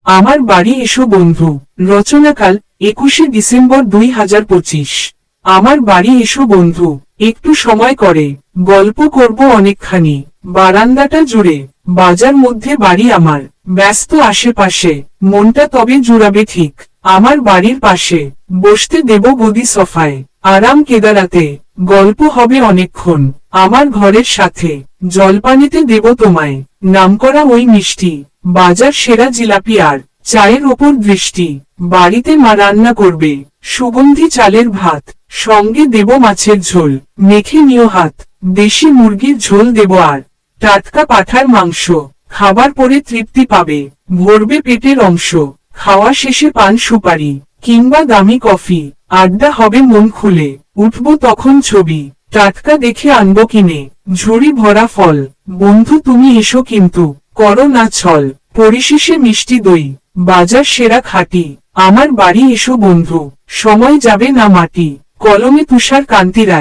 আমার বাড়ি এসো বন্ধু। রচনাকাল 21শে ডিসেম্বর 2025। আমার বাড়ি এসো বন্ধু, একটু সময় করে গল্প করব অনেকখানি। বারান্দাটা জুড়ে বাজার মধ্যে বাড়ি আমার, ব্যস্ত আশেপাশে মনটা তবে জুড়াবে ঠিক। আমার বাড়ির পাশে বসতে দেব গদি সোফায়, আরাম কেদারাতে গল্প হবে অনেকক্ষণ। আমার ঘরের সাথে জলপানিতে দেব তোমায় নামকরা ওই মিষ্টি, বাজার সেরা জিলাপি আর চায়ের ওপর দৃষ্টি। বাড়িতে মা রান্না করবে সুগন্ধি চালের ভাত, সঙ্গে দেব মাছের ঝোল, মেখে নিও হাত। দেশি মুরগির ঝোল দেব আর টাটকা পাঁঠার মাংস। খাবার পরে তৃপ্তি পাবে, ভরবে পেটের অংশ। খাওয়া শেষে পান সুপারি কিংবা দামি কফি, আড্ডা হবে মন খুলে। উঠবো তখন ছবি টাটকা দেখে আনবো কিনে, ঝুড়ি ভরা ফল। বন্ধু তুমি এসো কিন্তু করো না ছল। পরিশেষে মিষ্টি দই, বাজার সেরা খাঁটি। আমার বাড়ি এসো বন্ধু, সময় যাবে না মাটি। কলমে তুষার কান্তি রায়।